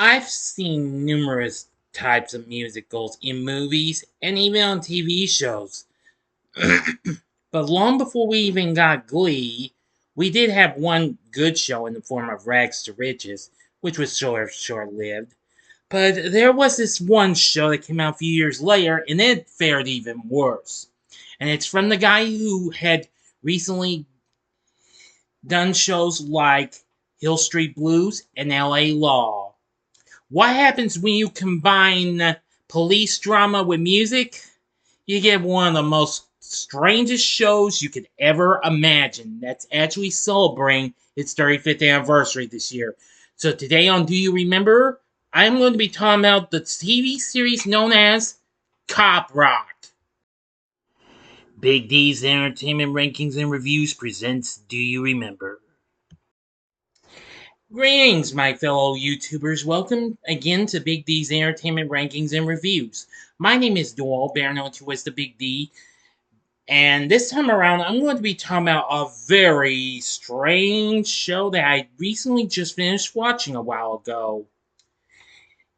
I've seen numerous types of musicals in movies and even on TV shows. But long before we even got Glee, we did have one good show in the form of Rags to Riches, which was short lived. But there was this one show that came out a few years later, and it fared even worse. And it's from the guy who had recently done shows like Hill Street Blues and LA Law. What happens when you combine police drama with music? You get one of the most strangest shows you could ever imagine that's actually celebrating its 35th anniversary this year. So today on Do You Remember? I'm going to be talking about the TV series known as Cop Rock. Big D's Entertainment Rankings and Reviews presents Do You Remember? Greetings, my fellow YouTubers. Welcome again to Big D's Entertainment Rankings and Reviews. My name is Doyle, better known to as the Big D, and this time around I'm going to be talking about a very strange show that I recently just finished watching a while ago.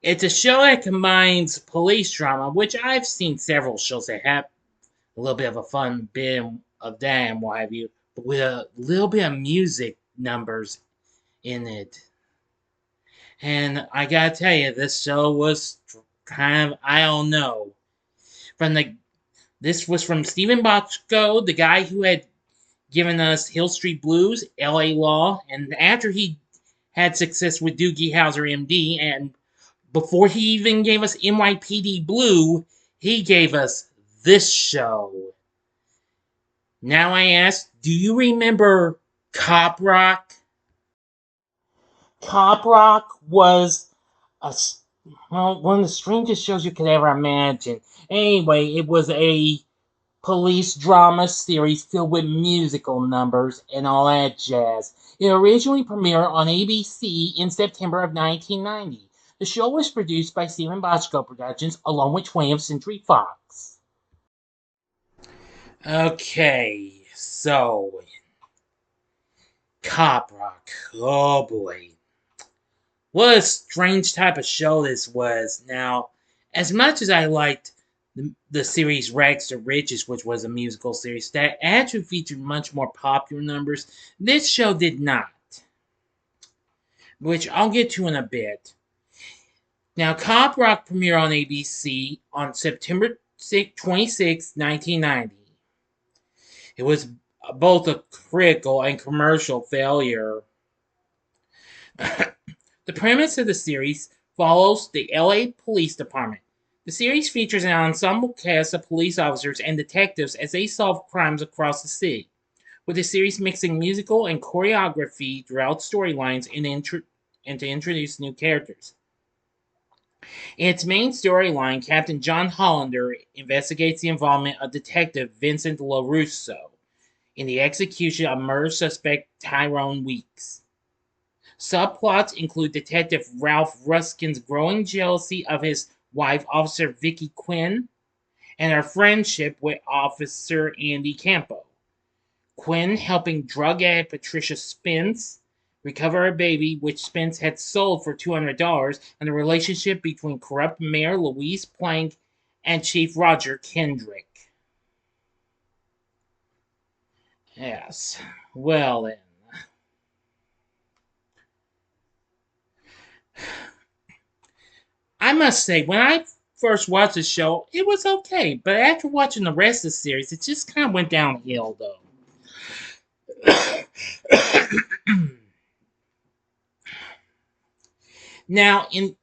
It's a show that combines police drama, which I've seen several shows that have a little bit of a fun bit of that and what have you, but with a little bit of music numbers in it. And I gotta tell you, this show was kind of, I don't know. This was from Steven Bochco, the guy who had given us Hill Street Blues, LA Law, and after he had success with Doogie Howser MD, and before he even gave us NYPD Blue, he gave us this show. Now I ask, do you remember Cop Rock? Cop Rock was a one of the strangest shows you could ever imagine. Anyway, it was a police drama series filled with musical numbers and all that jazz. It originally premiered on ABC in September of 1990. The show was produced by Steven Bochco Productions along with 20th Century Fox. Okay, so Cop Rock. Oh boy. What a strange type of show this was. Now, as much as I liked the series Rags to Riches, which was a musical series that actually featured much more popular numbers, this show did not, which I'll get to in a bit. Now, Cop Rock premiered on ABC on September 26, 1990. It was both a critical and commercial failure. The premise of the series follows the LA Police Department. The series features an ensemble cast of police officers and detectives as they solve crimes across the city, with the series mixing musical and choreography throughout storylines and to introduce new characters. In its main storyline, Captain John Hollander investigates the involvement of Detective Vincent LaRusso in the execution of murder suspect Tyrone Weeks. Subplots include Detective Ralph Ruskin's growing jealousy of his wife, Officer Vicky Quinn, and her friendship with Officer Andy Campo. Quinn helping drug addict Patricia Spence recover a baby which Spence had sold for $200, and the relationship between corrupt Mayor Louise Plank and Chief Roger Kendrick. Yes, well then. I must say, when I first watched the show, it was okay, but after watching the rest of the series, it just kind of went downhill, though. Now, in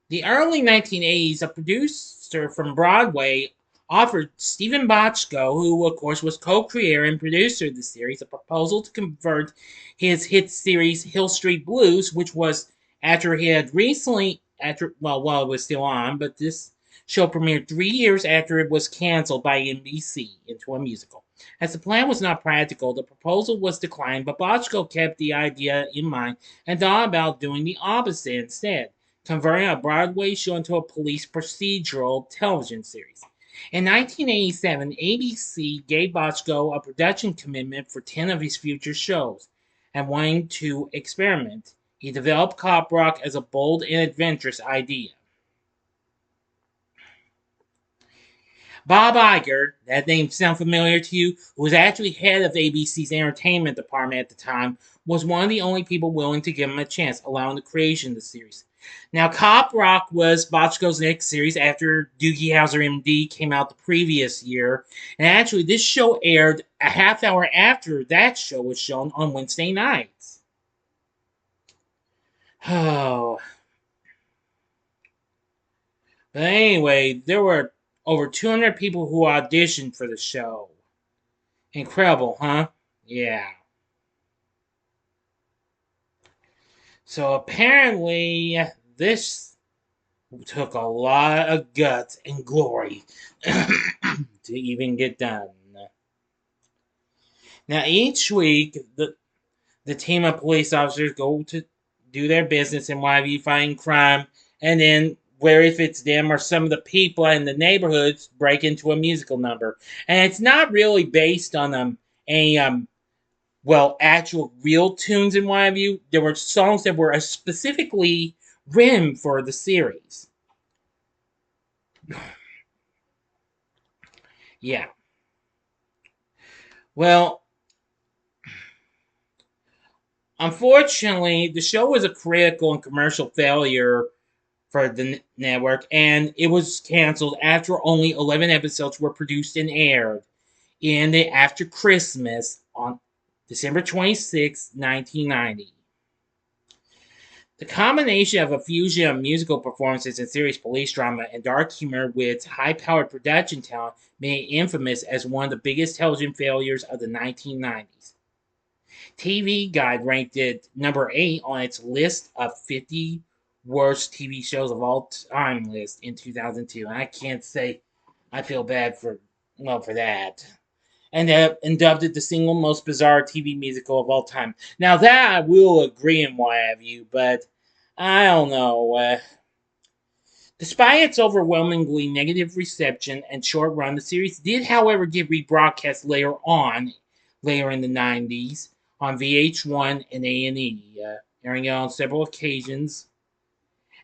the early 1980s, a producer from Broadway offered Steven Bochco, who of course was co-creator and producer of the series, a proposal to convert his hit series Hill Street Blues, which was after he had recently, while it was still on, but this show premiered 3 years after it was canceled by NBC, into a musical. As the plan was not practical, the proposal was declined, but Bochco kept the idea in mind and thought about doing the opposite instead, converting a Broadway show into a police procedural television series. In 1987, ABC gave Bochco a production commitment for 10 of his future shows, and wanting to experiment, He developed cop rock as a bold and adventurous idea. Bob Iger, that name sound familiar to you, who was actually head of ABC's entertainment department at the time, was one of the only people willing to give him a chance, allowing the creation of the series. Now, Cop Rock was Bochco's next series after Doogie Howser MD came out the previous year. And actually, this show aired a half hour after that show was shown on Wednesday nights. Oh. But anyway, there were over 200 people who auditioned for the show. Incredible, huh? Yeah. So apparently, this took a lot of guts and glory to even get done. Now, each week, the team of police officers go to do their business and why you find crime, and then where if it's them or some of the people in the neighborhoods break into a musical number. And it's not really based on any actual real tunes and what have you. There were songs that were specifically written for the series. Yeah. Well, unfortunately, the show was a critical and commercial failure for the network, and it was canceled after only 11 episodes were produced and aired after Christmas on December 26, 1990. The combination of a fusion of musical performances and serious police drama and dark humor with its high-powered production talent made it infamous as one of the biggest television failures of the 1990s. TV Guide ranked it number 8 on its list of 50 worst TV shows of all time list in 2002. And I can't say I feel bad for that. And dubbed it the single most bizarre TV musical of all time. Now that I will agree and what have you, but I don't know. Despite its overwhelmingly negative reception and short run, the series did, however, get rebroadcast later in the 90s on VH1 and A&E, airing it on several occasions,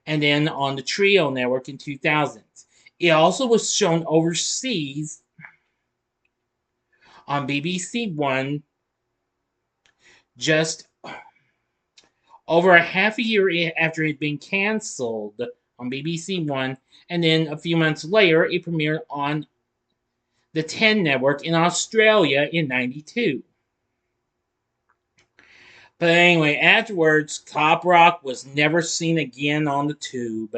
and then on the Trio network in 2000s. It also was shown overseas on BBC One just over a half a year after it had been cancelled on BBC One, and then a few months later, it premiered on the 10 network in Australia in 92. But anyway, afterwards, Cop Rock was never seen again on the tube.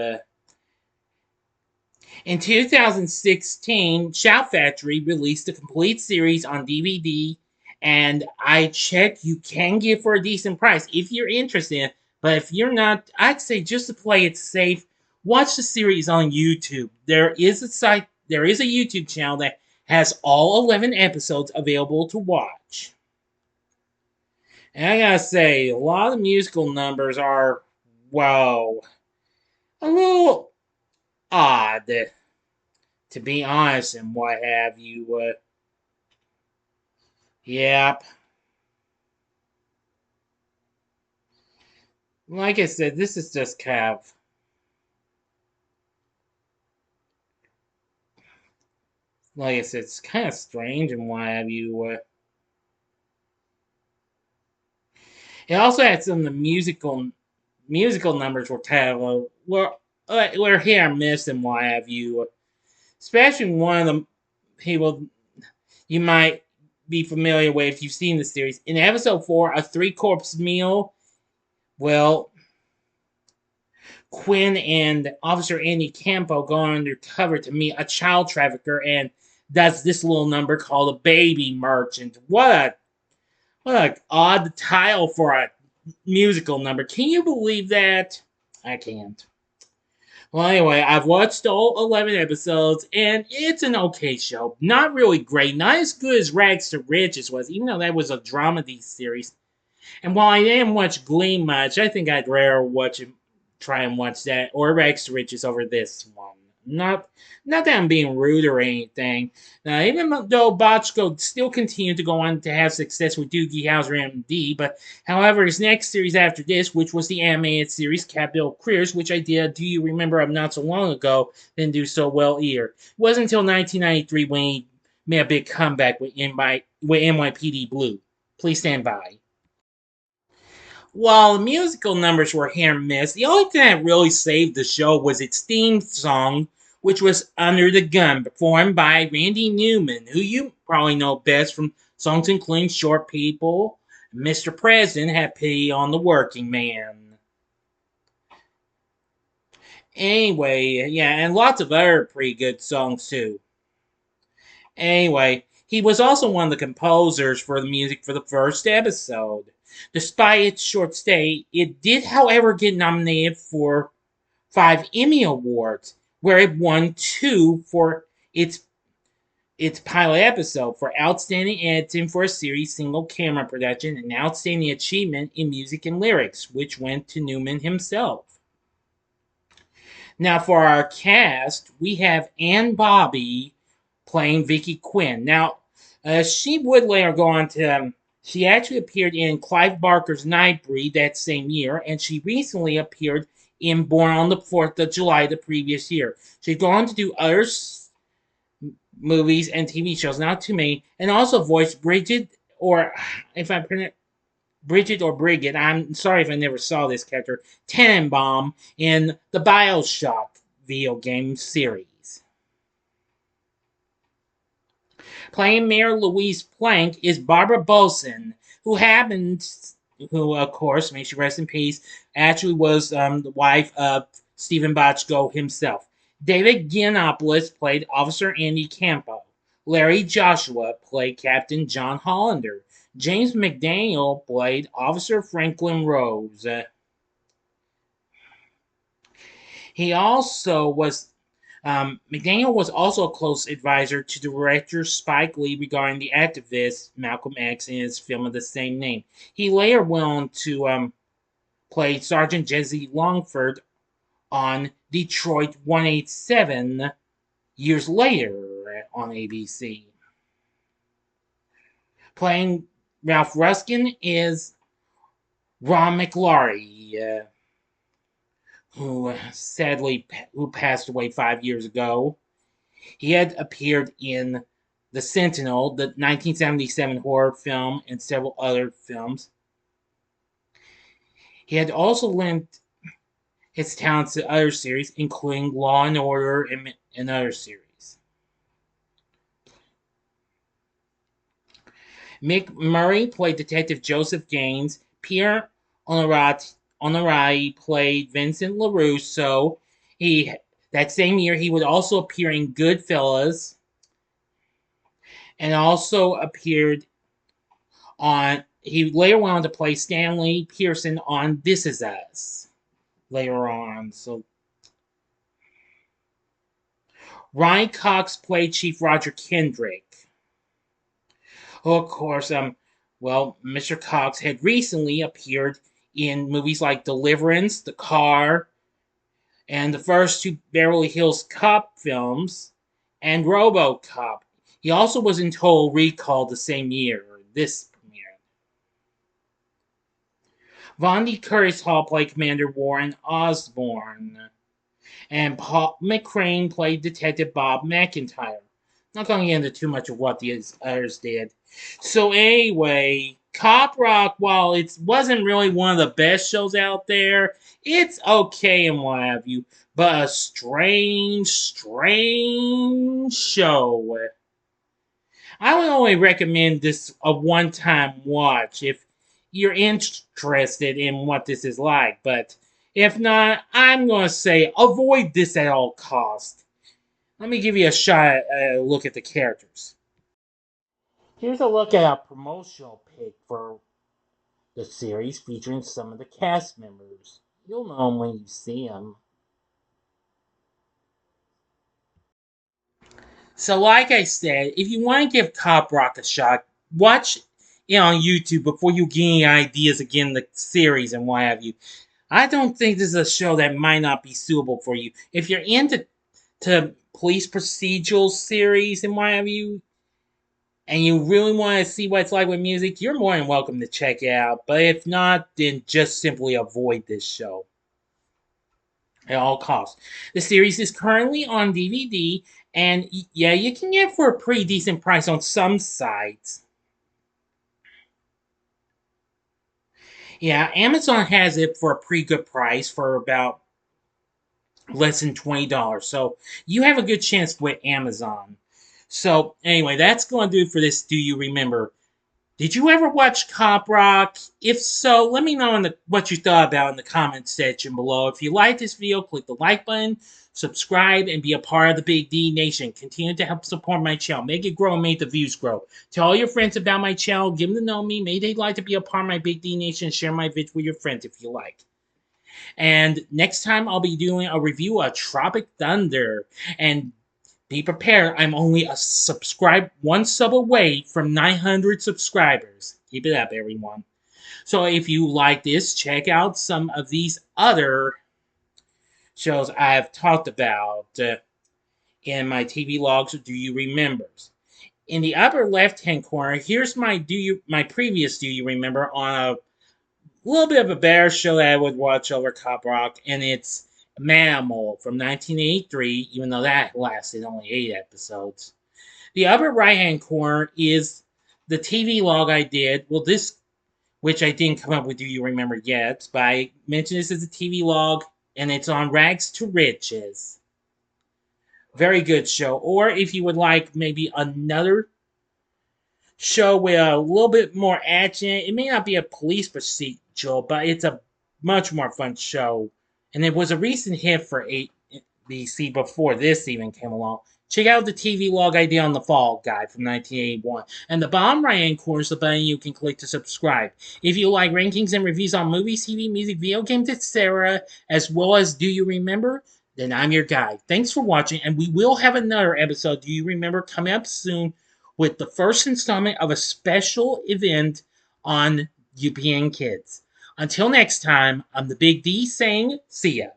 In 2016, Shout Factory released a complete series on DVD, and I checked, you can get for a decent price if you're interested. But if you're not, I'd say just to play it safe, watch the series on YouTube. There is a YouTube channel that has all 11 episodes available to watch. And I gotta say, a lot of the musical numbers are, a little odd, to be honest, and what have you. Yep. Like I said, this is just kind of, like I said, it's kind of strange and what have you. It also had some of the musical numbers were kind of were hit or miss and what have you. Especially one of the people you might be familiar with if you've seen the series. In episode 4, A Three-Corpse Meal, well, Quinn and Officer Andy Campo go undercover to meet a child trafficker and does this little number called A Baby Merchant. What a odd title for a musical number. Can you believe that? I can't. Well, anyway, I've watched all 11 episodes, and it's an okay show. Not really great. Not as good as Rags to Riches was, even though that was a dramedy series. And while I didn't watch Glee much, I think I'd rather try and watch that, or Rags to Riches over this one. Not, not that I'm being rude or anything. Now, even though Bochco still continued to go on to have success with Doogie Howser MD, but however, his next series after this, which was the animated series Capital Careers, which I did, do you remember, of not so long ago, didn't do so well either. It wasn't until 1993 when he made a big comeback with NYPD Blue. Please stand by. While the musical numbers were hit or miss, the only thing that really saved the show was its theme song, which was Under the Gun, performed by Randy Newman, who you probably know best from songs including Short People, Mr. President, Have Pity on the Working Man. Anyway, yeah, and lots of other pretty good songs too. Anyway, he was also one of the composers for the music for the first episode. Despite its short stay, it did, however, get nominated for 5 Emmy Awards, where it won 2 for its pilot episode for Outstanding Editing for a Series Single Camera Production and Outstanding Achievement in Music and Lyrics, which went to Newman himself. Now, for our cast, we have Ann Bobby playing Vicky Quinn. Now, she would later go on to. She actually appeared in Clive Barker's Nightbreed that same year, and she recently appeared in Born on the 4th of July the previous year. She's gone to do other movies and TV shows, not too many, and also voiced Bridget, or if I pronounce Bridget or Brigid, I'm sorry if I never saw this character, Tenenbaum in the Bioshock video game series. Playing Mayor Louise Plank is Barbara Boson, who of course, may she rest in peace, actually was the wife of Steven Bochco himself. David Giannopoulos played Officer Andy Campo. Larry Joshua played Captain John Hollander. James McDaniel played Officer Franklin Rose. He also was McDaniel was also a close advisor to director Spike Lee regarding the activist Malcolm X in his film of the same name. He later went on to play Sergeant Jesse Longford on Detroit 187 years later on ABC. Playing Ralph Ruskin is Ron McLaury, who passed away 5 years ago. He had appeared in The Sentinel, the 1977 horror film, and several other films. He had also lent his talents to other series, including Law and Order and other series. Mick Murray played Detective Joseph Gaines. Pierre Honorati played Vincent LaRusso. That same year, he would also appear in Goodfellas, and also appeared on. He later went on to play Stanley Pearson on This Is Us. Later on, so Ryan Cox played Chief Roger Kendrick. Oh, of course, Mr. Cox had recently appeared in movies like Deliverance, The Car, and the first 2 Beverly Hills Cop films, and RoboCop. He also was in Total Recall the same year. This premiered. Vondi Curtis Hall played Commander Warren Osborne, and Paul McCrane played Detective Bob McIntyre. Not going to get into too much of what these others did. So anyway, Cop Rock, while it wasn't really one of the best shows out there, it's okay and what have you, but a strange show. I would only recommend this a one-time watch if you're interested in what this is like, but if not, I'm going to say avoid this at all costs. Let me give you a look at the characters. Here's a look at a promotional pic for the series featuring some of the cast members. You'll know them when you see them. So, like I said, if you want to give Cop Rock a shot, watch it on YouTube before you get any ideas again the series and what have you. I don't think this is a show that might not be suitable for you. If you're into to police procedural series and what have you, and you really want to see what it's like with music, you're more than welcome to check it out. But if not, then just simply avoid this show at all costs. The series is currently on DVD, and yeah, you can get it for a pretty decent price on some sites. Yeah, Amazon has it for a pretty good price for about less than $20. So you have a good chance with Amazon. So anyway, that's going to do it for this. Do you remember? Did you ever watch Cop Rock? If so, let me know what you thought about in the comment section below. If you like this video, click the like button, subscribe, and be a part of the Big D Nation. Continue to help support my channel. Make it grow and make the views grow. Tell all your friends about my channel. Give them to know me. Maybe they'd like to be a part of my Big D Nation. Share my vids with your friends if you like. And next time I'll be doing a review of Tropic Thunder. And be prepared, I'm only one sub away from 900 subscribers. Keep it up, everyone. So if you like this, check out some of these other shows I've talked about in my TV logs. Do you remember? In the upper left-hand corner, here's my previous Do You Remember on a little bit of a better show that I would watch over Cop Rock, and it's Mammal from 1983, even though that lasted only 8 episodes. The upper right-hand corner is the TV log I did. Well, which I didn't come up with Do You Remember yet, but I mentioned this as a TV log, and it's on Rags to Riches. Very good show. Or if you would like maybe another show with a little bit more action, it may not be a police procedural, but it's a much more fun show. And it was a recent hit for ABC before this even came along. Check out the TV log I did on The Fall Guy from 1981. And the bottom right hand corner is the button you can click to subscribe. If you like rankings and reviews on movies, TV, music, video games, etc., as well as Do You Remember, then I'm your guy. Thanks for watching, and we will have another episode, Do You Remember, coming up soon with the first installment of a special event on UPN Kids. Until next time, I'm the Big D saying, see ya.